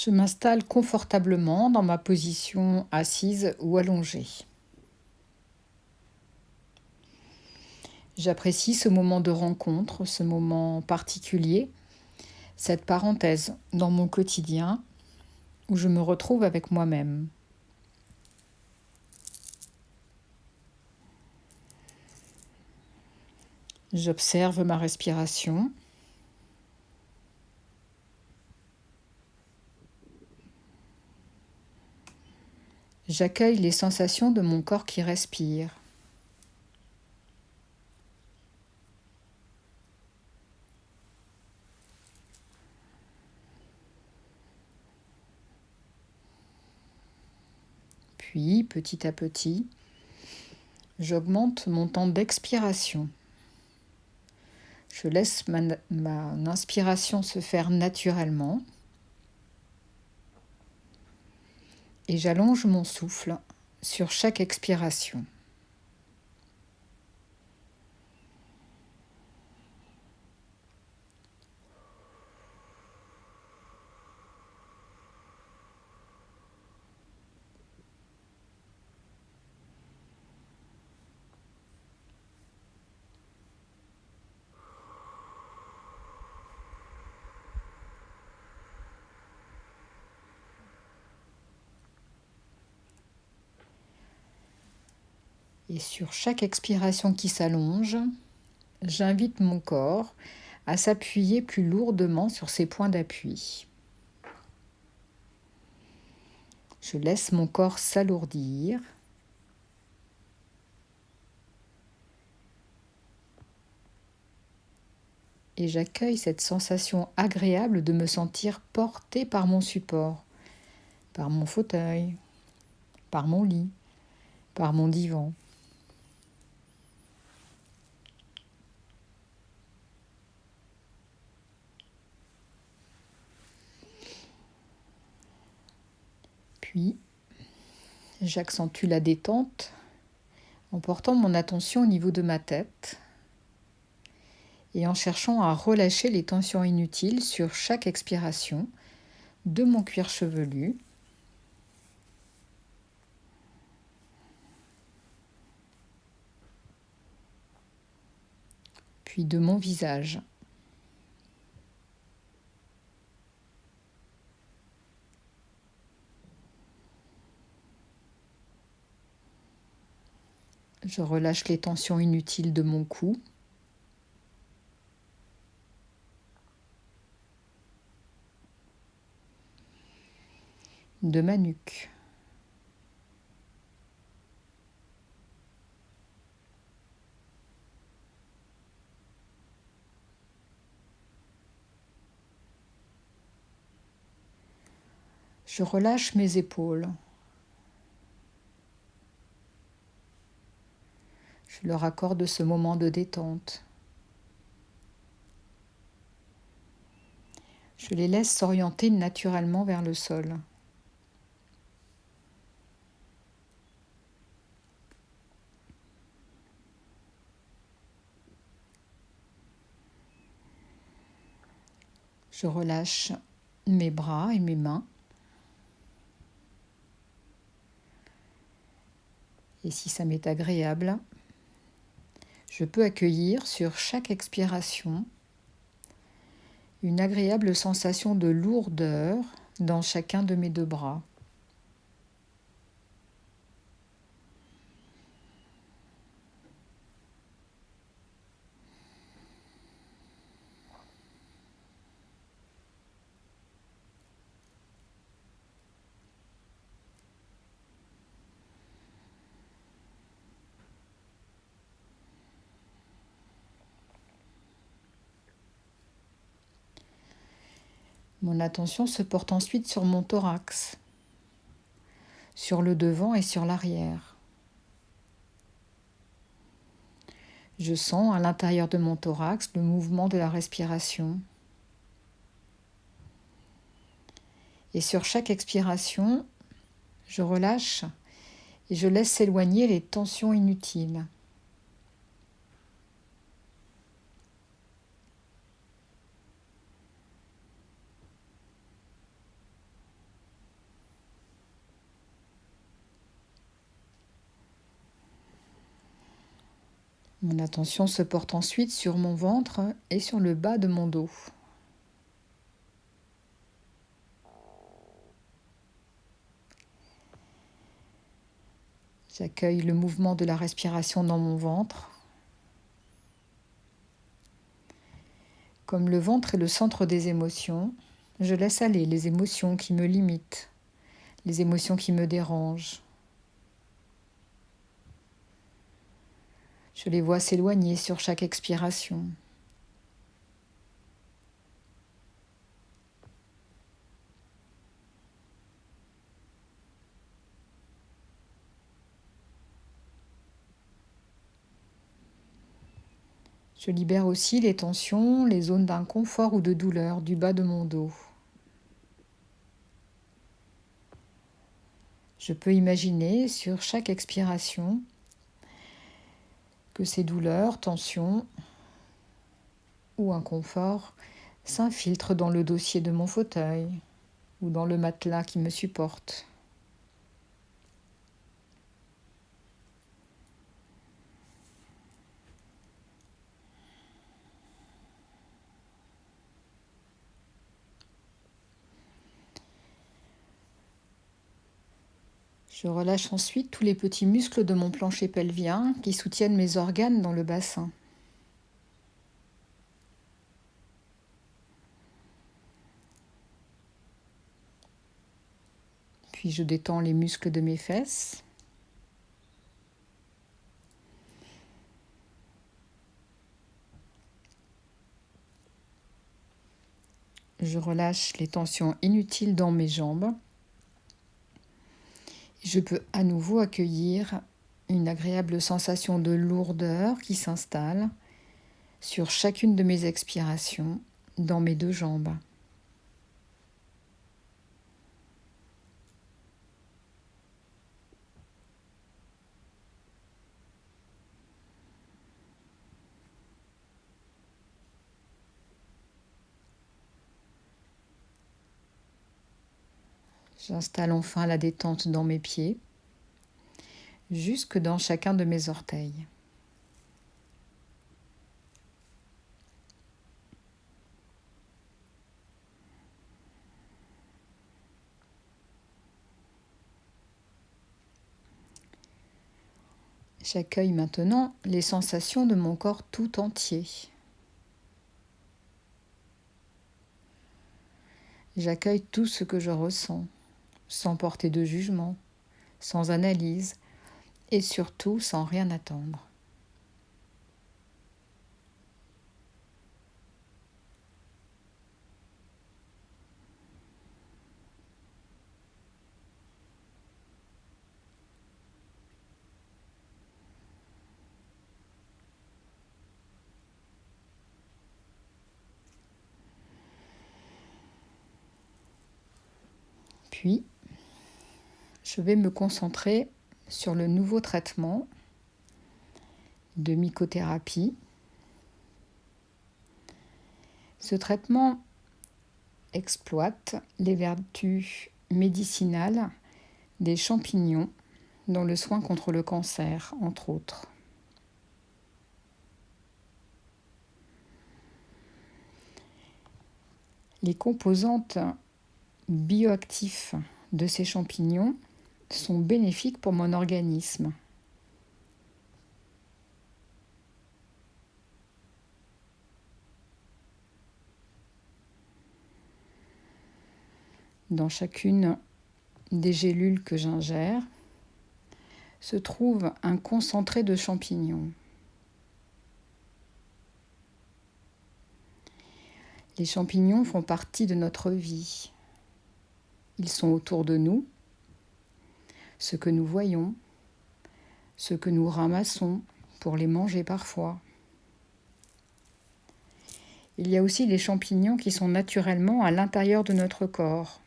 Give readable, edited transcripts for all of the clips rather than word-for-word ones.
Je m'installe confortablement dans ma position assise ou allongée. J'apprécie ce moment de rencontre, ce moment particulier, cette parenthèse dans mon quotidien où je me retrouve avec moi-même. J'observe ma respiration. J'accueille les sensations de mon corps qui respire. Puis, petit à petit, j'augmente mon temps d'expiration. Je laisse ma inspiration se faire naturellement et j'allonge mon souffle sur chaque expiration. Et sur chaque expiration qui s'allonge, j'invite mon corps à s'appuyer plus lourdement sur ses points d'appui. Je laisse mon corps s'alourdir. Et j'accueille cette sensation agréable de me sentir portée par mon support, par mon fauteuil, par mon lit, par mon divan. Puis, j'accentue la détente en portant mon attention au niveau de ma tête et en cherchant à relâcher les tensions inutiles sur chaque expiration de mon cuir chevelu, puis de mon visage. Je relâche les tensions inutiles de mon cou, de ma nuque. Je relâche mes épaules. Je leur accorde ce moment de détente. Je les laisse s'orienter naturellement vers le sol. Je relâche mes bras et mes mains. Et si ça m'est agréable, je peux accueillir sur chaque expiration une agréable sensation de lourdeur dans chacun de mes deux bras. Mon attention se porte ensuite sur mon thorax, sur le devant et sur l'arrière. Je sens à l'intérieur de mon thorax le mouvement de la respiration. Et sur chaque expiration, je relâche et je laisse s'éloigner les tensions inutiles. Mon attention se porte ensuite sur mon ventre et sur le bas de mon dos. J'accueille le mouvement de la respiration dans mon ventre. Comme le ventre est le centre des émotions, je laisse aller les émotions qui me limitent, les émotions qui me dérangent. Je les vois s'éloigner sur chaque expiration. Je libère aussi les tensions, les zones d'inconfort ou de douleur du bas de mon dos. Je peux imaginer sur chaque expiration que ces douleurs, tensions ou inconfort s'infiltrent dans le dossier de mon fauteuil ou dans le matelas qui me supporte. Je relâche ensuite tous les petits muscles de mon plancher pelvien qui soutiennent mes organes dans le bassin. Puis je détends les muscles de mes fesses. Je relâche les tensions inutiles dans mes jambes. Je peux à nouveau accueillir une agréable sensation de lourdeur qui s'installe sur chacune de mes expirations dans mes deux jambes. J'installe enfin la détente dans mes pieds, jusque dans chacun de mes orteils. J'accueille maintenant les sensations de mon corps tout entier. J'accueille tout ce que je ressens, sans porter de jugement, sans analyse et surtout sans rien attendre. Puis, je vais me concentrer sur le nouveau traitement de mycothérapie. Ce traitement exploite les vertus médicinales des champignons dans le soin contre le cancer, entre autres. Les composantes bioactives de ces champignons sont bénéfiques pour mon organisme. Dans chacune des gélules que j'ingère se trouve un concentré de champignons. Les champignons font partie de notre vie. Ils sont autour de nous, ce que nous voyons, ce que nous ramassons pour les manger parfois. Il y a aussi des champignons qui sont naturellement à l'intérieur de notre corps,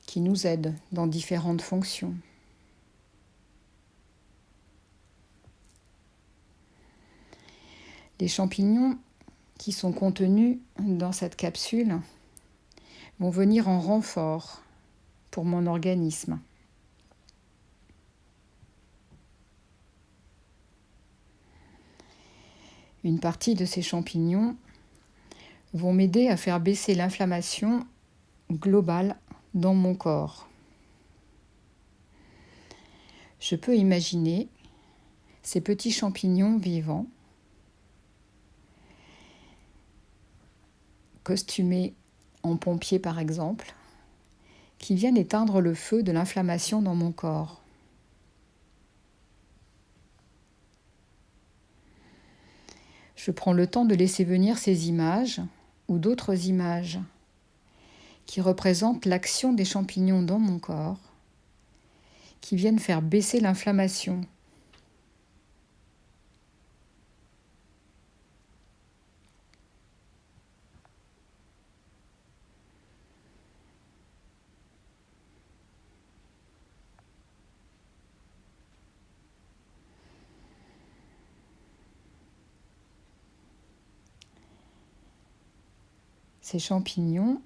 qui nous aident dans différentes fonctions. Les champignons qui sont contenus dans cette capsule vont venir en renfort pour mon organisme. Une partie de ces champignons vont m'aider à faire baisser l'inflammation globale dans mon corps. Je peux imaginer ces petits champignons vivants, costumés en pompiers par exemple, qui viennent éteindre le feu de l'inflammation dans mon corps. Je prends le temps de laisser venir ces images ou d'autres images qui représentent l'action des champignons dans mon corps, qui viennent faire baisser l'inflammation. Ces champignons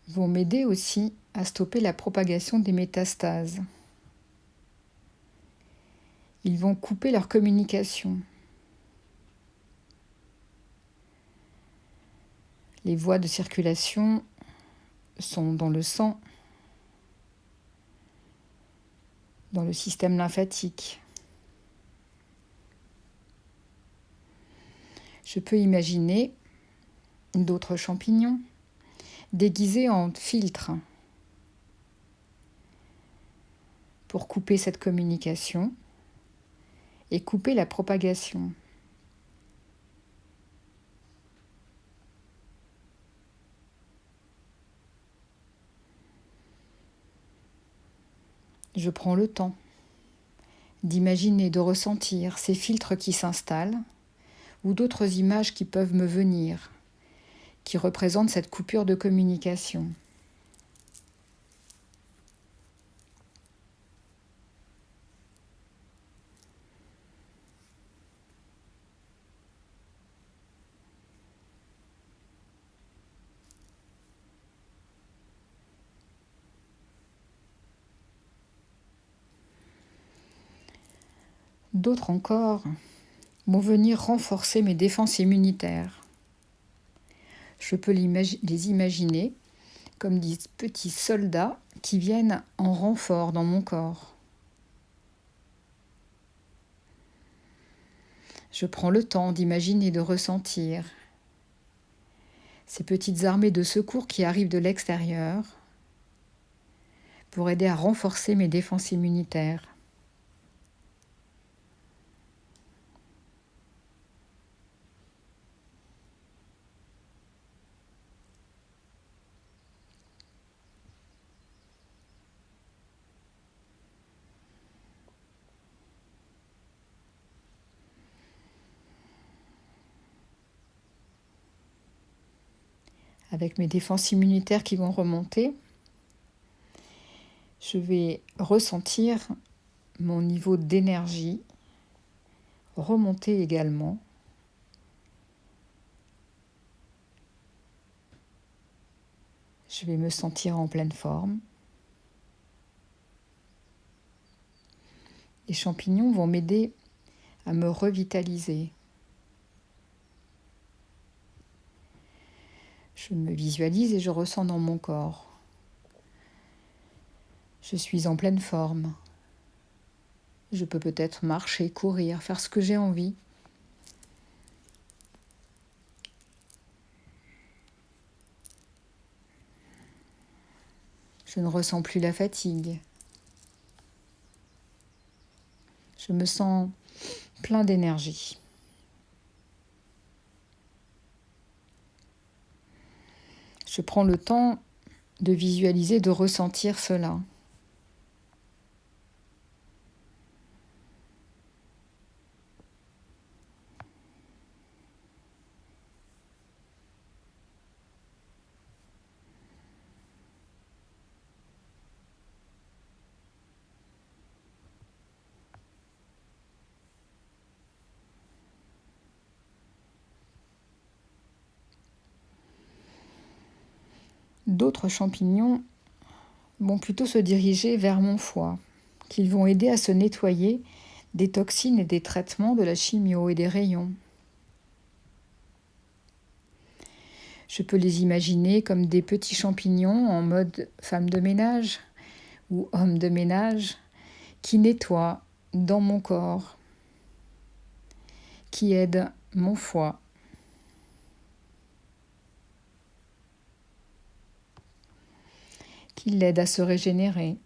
vont m'aider aussi à stopper la propagation des métastases. Ils vont couper leur communication. Les voies de circulation sont dans le sang, dans le système lymphatique. Je peux imaginer d'autres champignons déguisés en filtres pour couper cette communication et couper la propagation. Je prends le temps d'imaginer, de ressentir ces filtres qui s'installent ou d'autres images qui peuvent me venir, qui représentent cette coupure de communication. D'autres encore vont venir renforcer mes défenses immunitaires. Je peux les imaginer comme des petits soldats qui viennent en renfort dans mon corps. Je prends le temps d'imaginer, de ressentir ces petites armées de secours qui arrivent de l'extérieur pour aider à renforcer mes défenses immunitaires. Avec mes défenses immunitaires qui vont remonter, je vais ressentir mon niveau d'énergie remonter également. Je vais me sentir en pleine forme. Les champignons vont m'aider à me revitaliser. Je me visualise et je ressens dans mon corps. Je suis en pleine forme. Je peux peut-être marcher, courir, faire ce que j'ai envie. Je ne ressens plus la fatigue. Je me sens plein d'énergie. Je prends le temps de visualiser, de ressentir cela. D'autres champignons vont plutôt se diriger vers mon foie, qu'ils vont aider à se nettoyer des toxines et des traitements, de la chimio et des rayons. Je peux les imaginer comme des petits champignons en mode femme de ménage ou homme de ménage qui nettoient dans mon corps, qui aident mon foie, qui l'aident à se régénérer.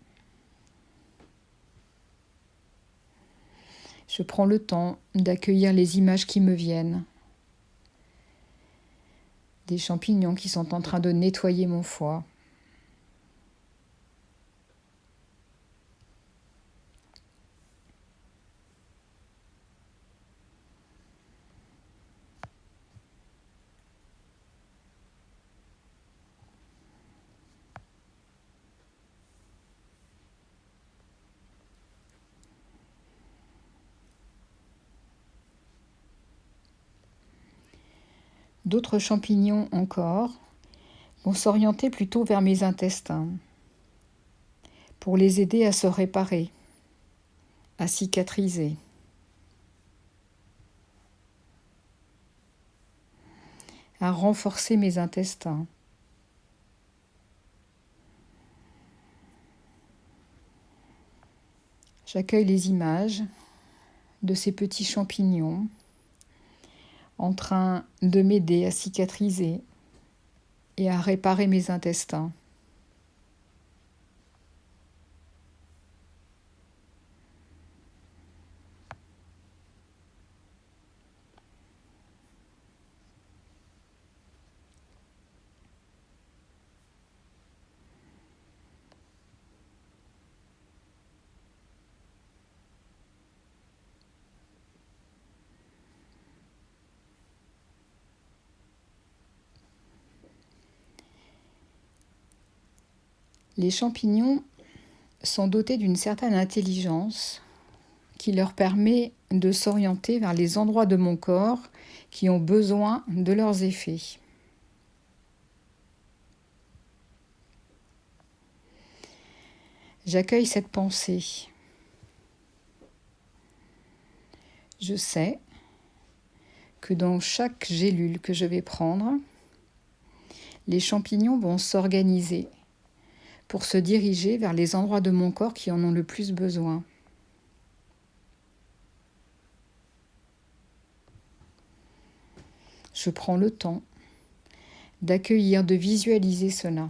Je prends le temps d'accueillir les images qui me viennent. Des champignons qui sont en train de nettoyer mon foie. D'autres champignons encore vont s'orienter plutôt vers mes intestins pour les aider à se réparer, à cicatriser. À renforcer mes intestins. J'accueille les images de ces petits champignons en train de m'aider à cicatriser et à réparer mes intestins. Les champignons sont dotés d'une certaine intelligence qui leur permet de s'orienter vers les endroits de mon corps qui ont besoin de leurs effets. J'accueille cette pensée. Je sais que dans chaque gélule que je vais prendre, les champignons vont s'organiser pour se diriger vers les endroits de mon corps qui en ont le plus besoin. Je prends le temps d'accueillir, de visualiser cela.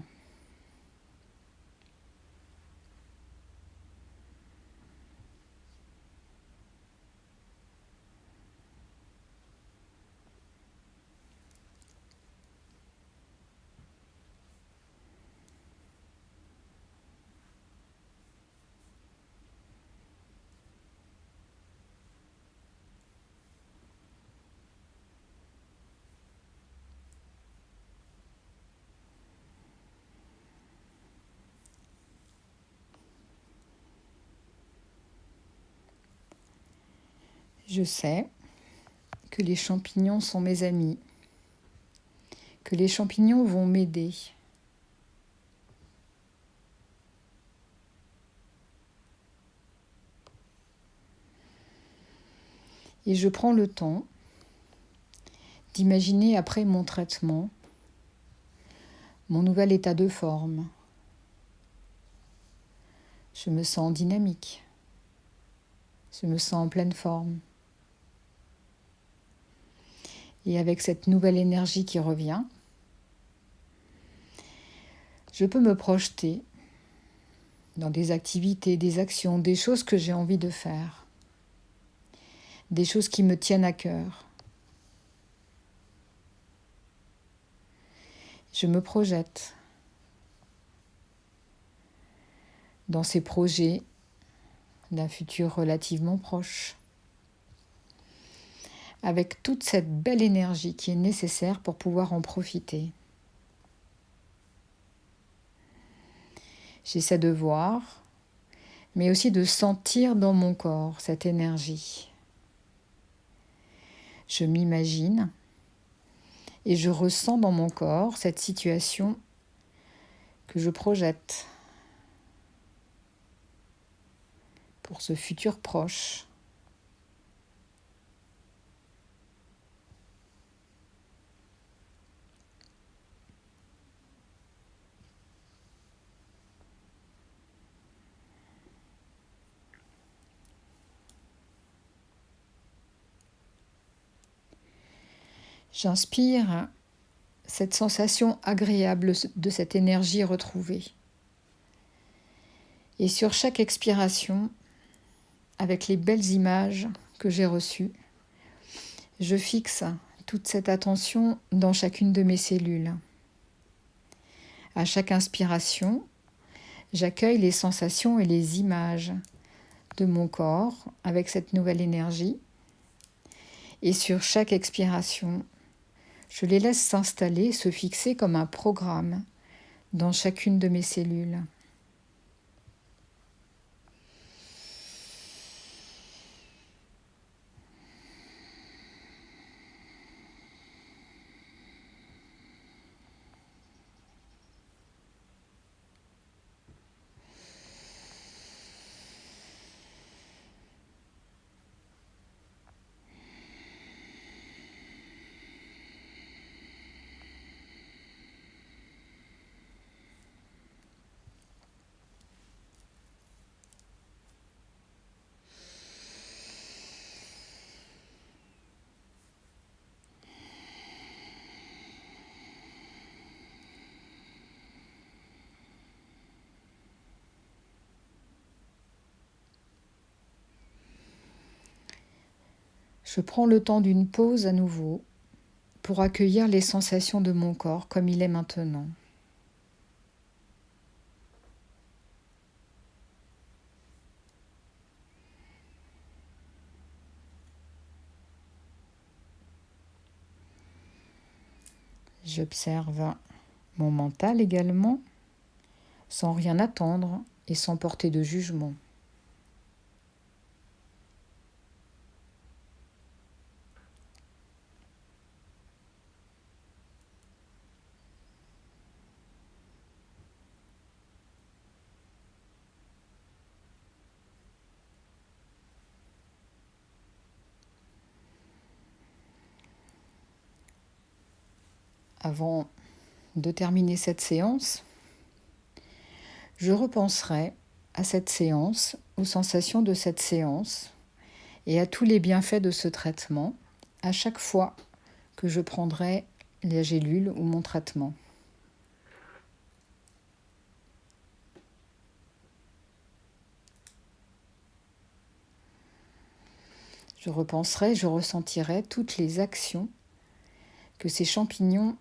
Je sais que les champignons sont mes amis, que les champignons vont m'aider. Et je prends le temps d'imaginer après mon traitement mon nouvel état de forme. Je me sens dynamique, je me sens en pleine forme. Et avec cette nouvelle énergie qui revient, je peux me projeter dans des activités, des actions, des choses que j'ai envie de faire, des choses qui me tiennent à cœur. Je me projette dans ces projets d'un futur relativement proche, avec toute cette belle énergie qui est nécessaire pour pouvoir en profiter. J'essaie de voir, mais aussi de sentir dans mon corps cette énergie. Je m'imagine et je ressens dans mon corps cette situation que je projette pour ce futur proche. J'inspire cette sensation agréable de cette énergie retrouvée. Et sur chaque expiration, avec les belles images que j'ai reçues, je fixe toute cette attention dans chacune de mes cellules. À chaque inspiration, j'accueille les sensations et les images de mon corps avec cette nouvelle énergie. Et sur chaque expiration, je les laisse s'installer, se fixer comme un programme dans chacune de mes cellules. Je prends le temps d'une pause à nouveau pour accueillir les sensations de mon corps comme il est maintenant. J'observe mon mental également, sans rien attendre et sans porter de jugement. Avant de terminer cette séance, je repenserai à cette séance, aux sensations de cette séance et à tous les bienfaits de ce traitement à chaque fois que je prendrai la gélule ou mon traitement. Je repenserai, je ressentirai toutes les actions que ces champignons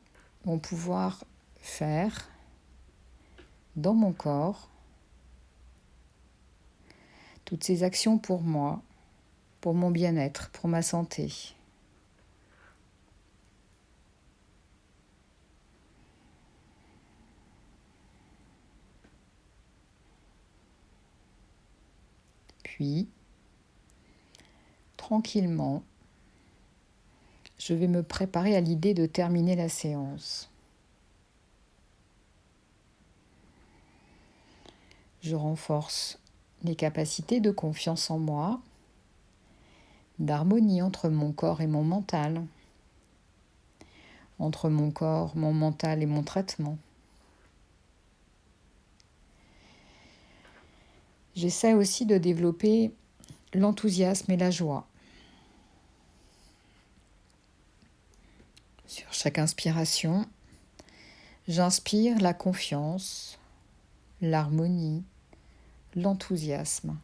vont pouvoir faire dans mon corps, toutes ces actions pour moi, pour mon bien-être, pour ma santé. Puis, tranquillement, je vais me préparer à l'idée de terminer la séance. Je renforce les capacités de confiance en moi, d'harmonie entre mon corps et mon mental, entre mon corps, mon mental et mon traitement. J'essaie aussi de développer l'enthousiasme et la joie. Sur chaque inspiration, j'inspire la confiance, l'harmonie, l'enthousiasme.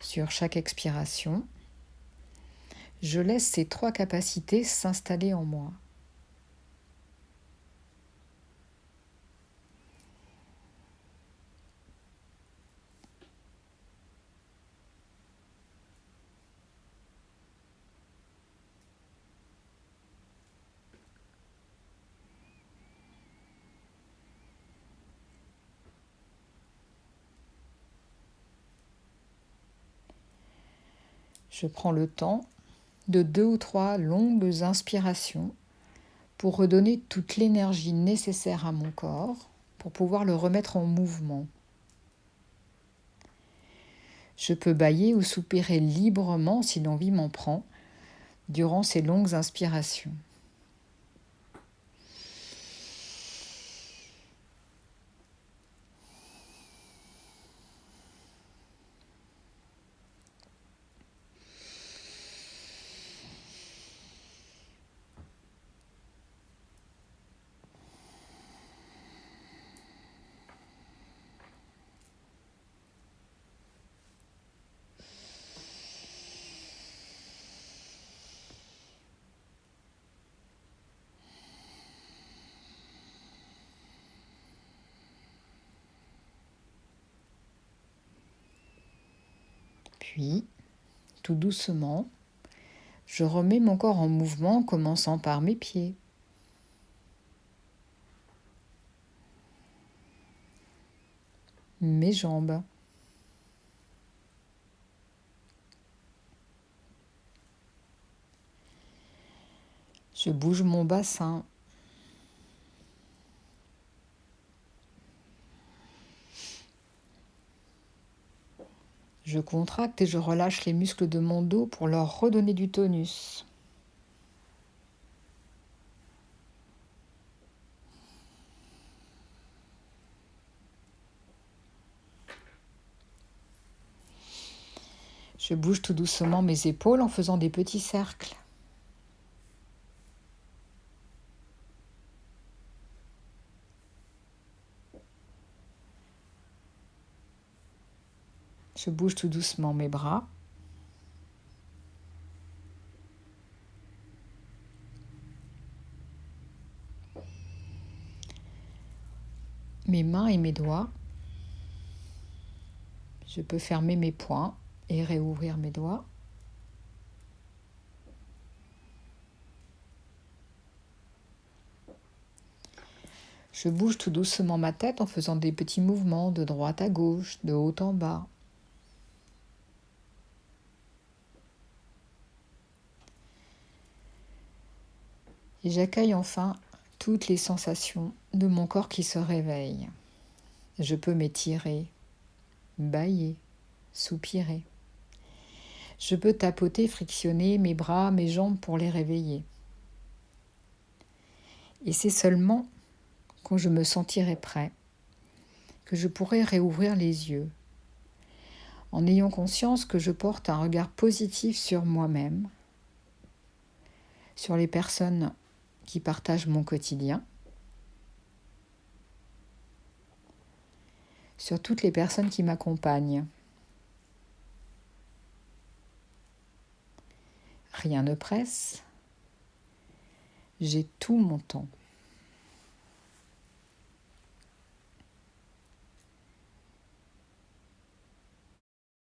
Sur chaque expiration, je laisse ces trois capacités s'installer en moi. Je prends le temps de 2 ou 3 longues inspirations pour redonner toute l'énergie nécessaire à mon corps pour pouvoir le remettre en mouvement. Je peux bâiller ou soupirer librement si l'envie m'en prend durant ces longues inspirations. Puis, tout doucement, je remets mon corps en mouvement en commençant par mes pieds. Mes jambes. Je bouge mon bassin. Je contracte et je relâche les muscles de mon dos pour leur redonner du tonus. Je bouge tout doucement mes épaules en faisant des petits cercles. Je bouge tout doucement mes bras. Mes mains et mes doigts. Je peux fermer mes poings et réouvrir mes doigts. Je bouge tout doucement ma tête en faisant des petits mouvements de droite à gauche, de haut en bas. Et j'accueille enfin toutes les sensations de mon corps qui se réveillent. Je peux m'étirer, bâiller, soupirer. Je peux tapoter, frictionner mes bras, mes jambes pour les réveiller. Et c'est seulement quand je me sentirai prêt que je pourrai réouvrir les yeux, en ayant conscience que je porte un regard positif sur moi-même, sur les personnes qui partagent mon quotidien, sur toutes les personnes qui m'accompagnent. Rien ne presse, j'ai tout mon temps.